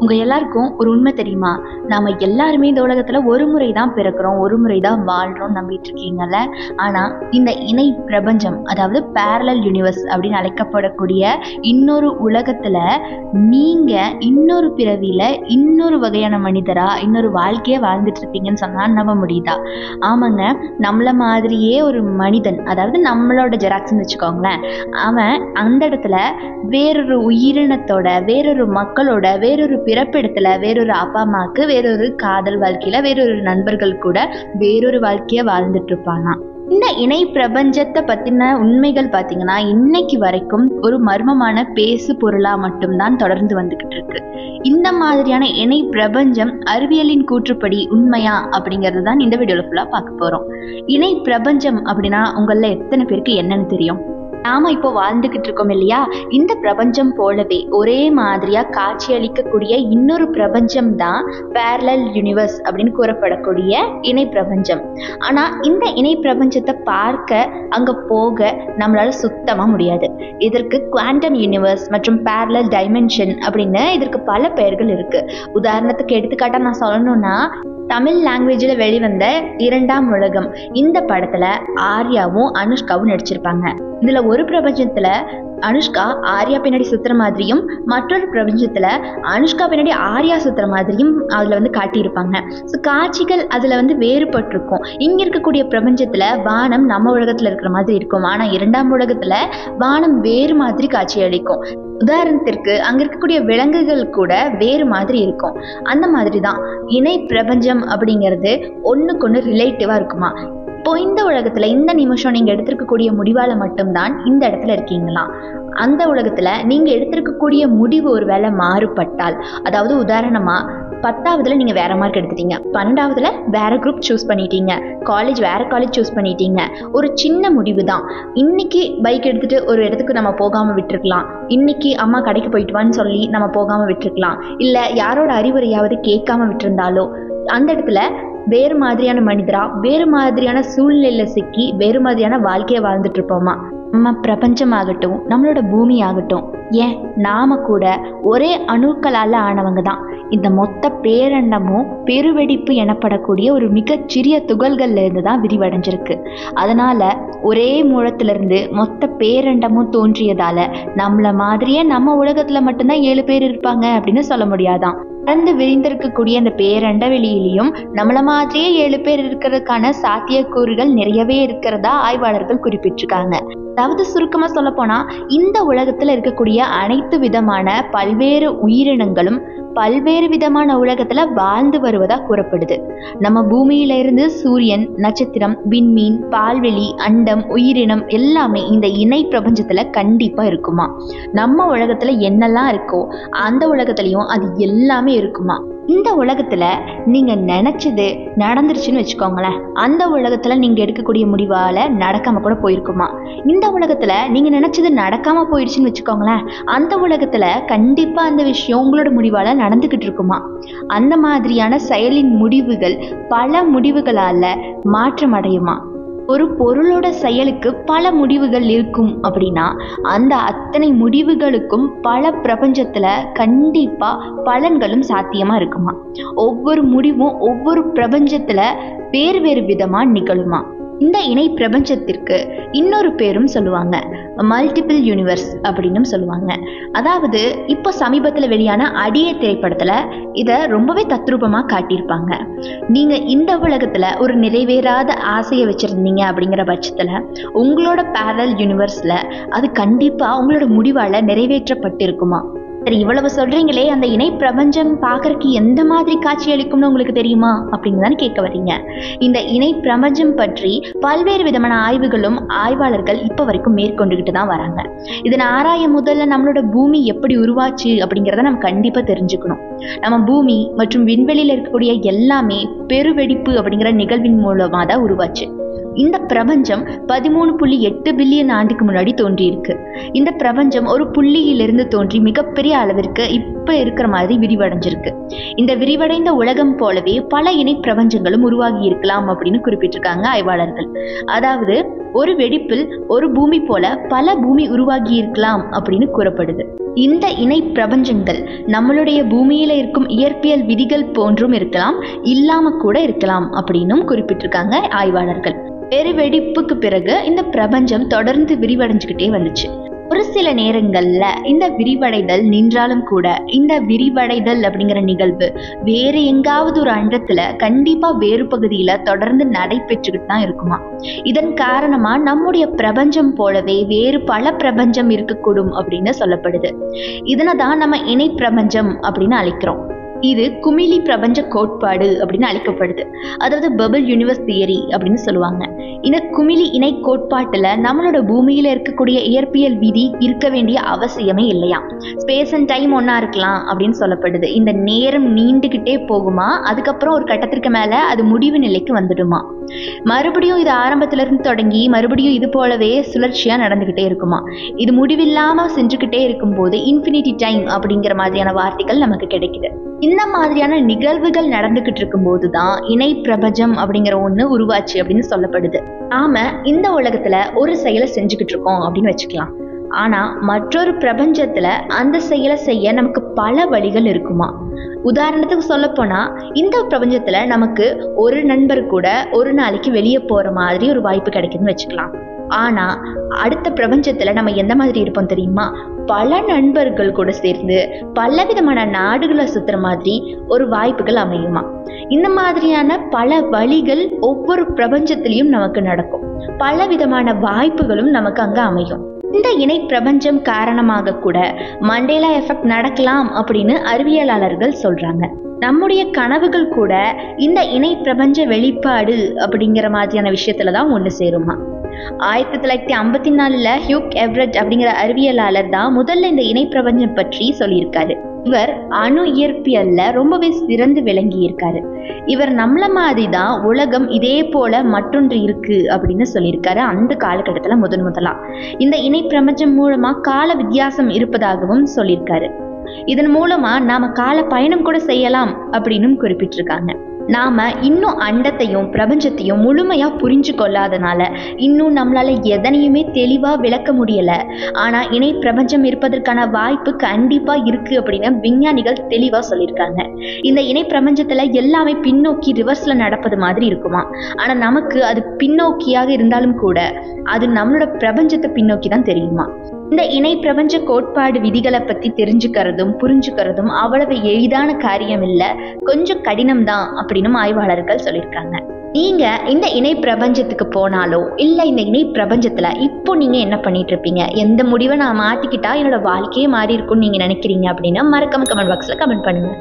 உங்க எல்லாருக்கும் ஒரு உண்மை தெரியுமா? நாம எல்லாருமே இந்த உலகத்துல ஒரு முறை தான் பிறக்கிறோம், ஒரு முறை தான் வாழ்றோம் நம்பிட்டு இருக்கீங்கல்ல. ஆனா இந்த இணை பிரபஞ்சம், அதாவது பேரலல் யூனிவர்ஸ் அப்படின்னு அழைக்கப்படக்கூடிய இன்னொரு உலகத்துல நீங்க இன்னொரு பிறவியில இன்னொரு வகையான மனிதரா இன்னொரு வாழ்க்கைய வாழ்ந்துட்டு இருப்பீங்கன்னு சொன்னா நம்ப முடியுதா? ஆமாங்க, நம்மள மாதிரியே ஒரு மனிதன், அதாவது நம்மளோட ஜெராக்ஸ்ன்னு வச்சுக்கோங்களேன், அவன் அந்த இடத்துல வேறொரு உயிரினத்தோட, வேறொரு மக்களோட, வேறொரு பிறப்பிடத்துல, வேறொரு அப்பா அம்மாவுக்கு, வேறொரு காதல் வாழ்க்கையில, வேறொரு நண்பர்கள் கூட வேறொரு வாழ்க்கைய வாழ்ந்துட்டு இருப்பானா. இந்த இணை பிரபஞ்சத்தை பத்தின உண்மைகள் பாத்தீங்கன்னா இன்னைக்கு வரைக்கும் ஒரு மர்மமான பேசு பொருளா மட்டும்தான் தொடர்ந்து வந்துகிட்டு இருக்கு. இந்த மாதிரியான இணை பிரபஞ்சம் அறிவியலின் கூற்றுப்படி உண்மையா அப்படிங்கிறது தான் இந்த வீடியோல ஃபுல்லா பார்க்க போறோம். இணை பிரபஞ்சம் அப்படின்னா உங்கள எத்தனை பேருக்கு என்னன்னு தெரியும்? நாம இப்போ வாழ்ந்துகிட்டு இருக்கோம் இல்லையா, இந்த பிரபஞ்சம் போலவே ஒரே மாதிரியா காட்சி அளிக்கக்கூடிய இன்னொரு பிரபஞ்சம் தான் பேரலல் யூனிவர்ஸ் அப்படின்னு கூறப்படக்கூடிய இணை பிரபஞ்சம். ஆனா இந்த இணை பிரபஞ்சத்தை பார்க்க, அங்க போக நம்மளால சுத்தமா முடியாது. இதற்கு குவாண்டம் யூனிவர்ஸ் மற்றும் பேரலல் டைமென்ஷன் அப்படின்னு இதற்கு பல பெயர்கள் இருக்கு. உதாரணத்துக்கு எடுத்துக்காட்டா நான் சொல்லணும்னா, தமிழ் லாங்குவேஜில் வெளிவந்த 2ஆம் உலகம் இந்த படத்துல ஆர்யாவும் அனுஷ்காவும் நடிச்சிருப்பாங்க. இதுல ஒரு பிரபஞ்சத்துல அனுஷ்கா ஆர்யா பின்னாடி சுத்துற மாதிரியும், மற்றொரு பிரபஞ்சத்துல அனுஷ்கா பின்னாடி ஆர்யா சுத்துற மாதிரியும் அதுல வந்து காட்டியிருப்பாங்க. ஸோ காட்சிகள் அதுல வந்து வேறுபட்டிருக்கும். இங்க இருக்கக்கூடிய பிரபஞ்சத்துல வானம் நம்ம உலகத்துல இருக்கிற மாதிரி இருக்கும், ஆனா 2ஆம் உலகத்துல வானம் வேறு மாதிரி காட்சி அளிக்கும். உதாரணத்திற்கு அங்க இருக்கக்கூடிய விலங்குகள் கூட வேறு மாதிரி இருக்கும். அந்த மாதிரி தான் இணை பிரபஞ்சம் அப்படிங்கிறது ஒண்ணுக்கு ஒண்ணு ரிலேட்டிவா இருக்குமா. இப்போ இந்த உலகத்துல இந்த நிமிஷம் நீங்க எடுத்திருக்கக்கூடிய முடிவால மட்டும்தான் இந்த இடத்துல இருக்கீங்களாம். அந்த உலகத்துல நீங்க எடுத்திருக்கக்கூடிய முடிவு ஒரு வேளை மாறுபட்டால், அதாவது உதாரணமா 10ஆவதுல நீங்க வேற மார்க் எடுத்துட்டீங்க, 12ஆவதுல வேற குரூப் சூஸ் பண்ணிட்டீங்க, காலேஜ் வேற காலேஜ் சூஸ் பண்ணிட்டீங்க. ஒரு சின்ன முடிவு தான். இன்னைக்கு பைக் எடுத்துட்டு ஒரு இடத்துக்கு நம்ம போகாம விட்டுருக்கலாம், இன்னைக்கு அம்மா கடைக்கு போயிட்டு வான்னு சொல்லி நம்ம போகாம விட்டுருக்கலாம், இல்ல யாரோட அறிவுரையாவது கேட்காம விட்டுருந்தாலோ அந்த இடத்துல வேறு மாதிரியான மனிதரா, வேறு மாதிரியான சூழ்நிலையில சிக்கி வேறு மாதிரியான வாழ்க்கையை வாழ்ந்துட்டு இருப்போமா. நம்ம பிரபஞ்சம் ஆகட்டும், நம்மளோட பூமி ஆகட்டும், ஏன் நாம கூட ஒரே அணுக்களால ஆனவங்க தான். இந்த மொத்த பேரண்டமும் பெருவெடிப்பு எனப்படக்கூடிய ஒரு மிகச்சிறிய துகள்கள்ல இருந்து தான் விரிவடைஞ்சிருக்கு. அதனால ஒரே மூலத்திலிருந்து மொத்த பேரண்டமும் தோன்றியதால நம்மள மாதிரியே நம்ம உலகத்துல மட்டும்தான் 7 பேர் இருப்பாங்க அப்படின்னு சொல்ல முடியாதான். பறந்து விரிந்திருக்கக்கூடிய அந்த பேரண்ட வெளியிலையும் நம்மள மாதிரியே 7 பேர் இருக்கிறதுக்கான சாத்தியக்கூறுகள் நிறையவே இருக்கிறதா ஆய்வாளர்கள் குறிப்பிட்டிருக்காங்க. அதாவது சுருக்கமா சொல்ல போனா, இந்த உலகத்துல இருக்கக்கூடிய அனைத்து விதமான பல்வேறு உயிரினங்களும் பல்வேறு விதமான உலகத்துல வாழ்ந்து வருவதா கூறப்படுது. நம்ம பூமியில இருந்து சூரியன், நட்சத்திரம், விண்மீன், பால்வெளி, அண்டம், உயிரினம் எல்லாமே இந்த இணை பிரபஞ்சத்துல கண்டிப்பா இருக்குமா. நம்ம உலகத்துல என்னெல்லாம் இருக்கோ அந்த உலகத்திலையும் அது எல்லாமே இருக்குமா. இந்த உலகத்துல நீங்க நினைச்சது நடந்துருச்சுன்னு வச்சுக்கோங்களேன், அந்த உலகத்துல நீங்க எடுக்கக்கூடிய முடிவால நடக்காம கூட போயிருக்குமா. இந்த உலகத்துல நீங்க நினைச்சது நடக்காம போயிடுச்சுன்னு வச்சுக்கோங்களேன், அந்த உலகத்துல கண்டிப்பா அந்த விஷயம் உங்களோட முடிவால நடந்துகிட்டு இருக்குமா. அந்த மாதிரியான செயலின் முடிவுகள் பல முடிவுகளால மாற்றம் அடையுமா. ஒரு பொருளோட செயலுக்கு பல முடிவுகள் இருக்கும் அப்படின்னா அந்த அத்தனை முடிவுகளுக்கும் பல பிரபஞ்சத்துல கண்டிப்பா பலன்களும் சாத்தியமா இருக்குமா. ஒவ்வொரு முடிவும் ஒவ்வொரு பிரபஞ்சத்துல வேறு வேறு விதமா நிகழுமா. இந்த இணை பிரபஞ்சத்திற்கு இன்னொரு பேரும் சொல்லுவாங்க, மல்டிபிள் யூனிவர்ஸ் அப்படின்னு சொல்லுவாங்க. அதாவது இப்போ சமீபத்தில் வெளியான அடியே திரைப்படத்துல இதை ரொம்பவே தத்ரூபமா காட்டியிருப்பாங்க. நீங்க இந்த உலகத்துல ஒரு நிறைவேறாத ஆசையை வச்சிருந்தீங்க அப்படிங்கிற பட்சத்துல உங்களோட பேரலல் யூனிவர்ஸ்ல அது கண்டிப்பா உங்களோட முடிவால நிறைவேற்றப்பட்டிருக்குமா. சரி, இவ்வளவு சொல்றீங்களே, அந்த இணை பிரபஞ்சம் பார்க்கறதுக்கு எந்த மாதிரி காட்சி அளிக்கும்னு உங்களுக்கு தெரியுமா அப்படின்னு தானே கேட்க வரீங்க. இந்த இணை பிரபஞ்சம் பற்றி பல்வேறு விதமான ஆய்வுகளும் ஆய்வாளர்கள் இப்போ வரைக்கும் மேற்கொண்டுகிட்டு தான் வராங்க. இதன் ஆராய முதல்ல நம்மளோட பூமி எப்படி உருவாச்சு அப்படிங்கிறத நம்ம கண்டிப்பா தெரிஞ்சுக்கணும். நம்ம பூமி மற்றும் விண்வெளியில இருக்கக்கூடிய எல்லாமே பெருவெடிப்பு அப்படிங்கிற நிகழ்வின் மூலமா தான் உருவாச்சு. இந்த பிரபஞ்சம் 13.8 பில்லியன் ஆண்டுக்கு முன்னாடி தோன்றி இருக்கு. இந்த பிரபஞ்சம் ஒரு புள்ளியிலிருந்து தோன்றி மிகப்பெரிய அளவிற்கு இப்ப இருக்கிற மாதிரி விரிவடைஞ்சிருக்கு. இந்த விரிவடைந்த உலகம் போலவே பல இணை பிரபஞ்சங்களும் உருவாகி இருக்கலாம் அப்படின்னு குறிப்பிட்டிருக்காங்க ஆய்வாளர்கள். அதாவது ஒரு வெடிப்பில் ஒரு பூமி போல பல பூமி உருவாகி இருக்கலாம் அப்படின்னு கூறப்படுது. இந்த இணை பிரபஞ்சங்கள் நம்மளுடைய பூமியில இருக்கும் இயற்பியல் விதிகள் போன்றும் இருக்கலாம், இல்லாம கூட இருக்கலாம் அப்படின்னும் குறிப்பிட்டிருக்காங்க ஆய்வாளர்கள். பெருவெடிப்புக்கு பிறகு இந்த பிரபஞ்சம் தொடர்ந்து விரிவடைஞ்சுக்கிட்டே வந்துச்சு. ஒரு சில நேரங்கள்ல இந்த விரிவடைதல் நின்றாலும் கூட இந்த விரிவடைதல் அப்படிங்கிற நிகழ்வு வேறு எங்காவது ஒரு அண்டத்துல கண்டிப்பா வேறு பகுதியில தொடர்ந்து நடைபெற்றுக்கிட்டு தான் இருக்குமா. இதன் காரணமா நம்முடைய பிரபஞ்சம் போலவே வேறு பல பிரபஞ்சம் இருக்கக்கூடும் அப்படின்னு சொல்லப்படுது. இதனைதான் நம்ம இணை பிரபஞ்சம் அப்படின்னு அழைக்கிறோம். இது குமிழி பிரபஞ்ச கோட்பாடு அப்படின்னு அழைக்கப்படுது. அதாவது பபிள் யூனிவர்ஸ் தியரி அப்படின்னு சொல்லுவாங்க. இந்த குமிழி இணை கோட்பாட்டுல நம்மளோட பூமியில இருக்கக்கூடிய இயற்பியல் விதி இருக்க வேண்டிய அவசியமே இல்லையா. ஸ்பேஸ் அண்ட் டைம் ஒன்னா இருக்கலாம் அப்படின்னு சொல்லப்படுது. இந்த நேரம் நீண்டுகிட்டே போகுமா, அதுக்கப்புறம் ஒரு கட்டத்திற்கு மேல அது முடிவு நிலைக்கு வந்துடுமா, மறுபடியும் இது ஆரம்பத்துல இருந்து தொடங்கி மறுபடியும் இது போலவே சுழற்சியா நடந்துகிட்டே இருக்குமா. இது முடிவில்லாம செஞ்சுக்கிட்டே இருக்கும் போது இன்ஃபினிட்டி டைம் அப்படிங்கிற மாதிரியான வார்த்தைகள் நமக்கு கிடைக்குது. இந்த மாதிரியான நிகழ்வுகள் நடந்துகிட்டு இருக்கும் போதுதான் இணை பிரபஞ்சம் அப்படிங்கிற ஒண்ணு உருவாச்சு அப்படின்னு சொல்லப்படுது. நாம இந்த உலகத்துல ஒரு செயலை செஞ்சுக்கிட்டு இருக்கோம் அப்படின்னு வச்சுக்கலாம். ஆனா மற்றொரு பிரபஞ்சத்துல அந்த செயலை செய்ய நமக்கு பல வழிகள் இருக்குமா. உதாரணத்துக்கு சொல்ல போனா இந்த பிரபஞ்சத்துல நமக்கு ஒரு நண்பர் கூட ஒரு நாளைக்கு வெளியே போற மாதிரி ஒரு வாய்ப்பு கிடைக்குதுன்னு வச்சுக்கலாம். ஆனா அடுத்த பிரபஞ்சத்துல நம்ம எந்த மாதிரி இருப்போம் தெரியுமா, பல நண்பர்கள் கூட சேர்ந்து பல விதமான நாடுகளை சுத்துற மாதிரி ஒரு வாய்ப்புகள் அமையுமா. இந்த மாதிரியான பல வழிகள் ஒவ்வொரு பிரபஞ்சத்திலையும் நமக்கு நடக்கும். பல விதமான வாய்ப்புகளும் நமக்கு அங்க அமையும். இந்த இணை பிரபஞ்சம் காரணமாக கூட மண்டேலா எஃபெக்ட் நடக்கலாம் அப்படின்னு அறிவியலாளர்கள் சொல்றாங்க. நம்முடைய கனவுகள் கூட இந்த இணை பிரபஞ்ச வெளிப்பாடு அப்படிங்கிற மாதிரியான விஷயத்துலதான் ஒண்ணு சேருமா. 1954 ஹியூக் எவரெட் அப்படிங்கிற அறிவியலாளர் தான் முதல்ல இந்த இணை பிரபஞ்சம் பற்றி சொல்லியிருக்காரு. இவர் அணு இயற்பியல்ல ரொம்பவே சிறந்து விளங்கி இருக்காரு. இவர் நம்மள மாதிரி தான் உலகம் இதே போல மற்றொன்று இருக்கு அப்படின்னு சொல்லியிருக்காரு. அந்த காலகட்டத்துல முதலா இந்த இணை பிரபஞ்சம் மூலமா கால வித்தியாசம் இருப்பதாகவும் சொல்லியிருக்காரு. இதன் மூலமா நாம கால பயணம் கூட செய்யலாம் அப்படின்னு குறிப்பிட்டிருக்காங்க. நாம இன்னும் அண்டத்தையும் பிரபஞ்சத்தையும் முழுமையா புரிஞ்சு கொள்ளாதனால இன்னும் நம்மளால எதனையுமே தெளிவா விளக்க முடியல. ஆனா இணை பிரபஞ்சம் இருப்பதற்கான வாய்ப்பு கண்டிப்பா இருக்கு அப்படின்னு விஞ்ஞானிகள் தெளிவா சொல்லியிருக்காங்க. இந்த இணை பிரபஞ்சத்துல எல்லாமே பின்னோக்கி ரிவர்ஸ்ல நடப்பது மாதிரி இருக்குமா. ஆனா நமக்கு அது பின்னோக்கியாக இருந்தாலும் கூட அது நம்மளோட பிரபஞ்சத்தை பின்னோக்கி தான் தெரியுமா. இந்த இணை பிரபஞ்ச கோட்பாடு விதிகளை பத்தி தெரிஞ்சுக்கிறதும் புரிஞ்சுக்கிறதும் அவ்வளவு எளிதான காரியம் இல்ல, கொஞ்சம் கடினம் தான் அப்படின்னு ஆய்வாளர்கள் சொல்லியிருக்காங்க. நீங்க இந்த இணை பிரபஞ்சத்துக்கு போனாலோ இல்ல இந்த இணை பிரபஞ்சத்துல இப்போ நீங்க என்ன பண்ணிட்டு இருப்பீங்க, எந்த முடிவை நான் மாத்திக்கிட்டா என்னோட வாழ்க்கையே மாறி இருக்கும்னு நீங்க நினைக்கிறீங்க அப்படின்னா மறக்காம கமெண்ட் பாக்ஸ்ல கமெண்ட் பண்ணுங்க.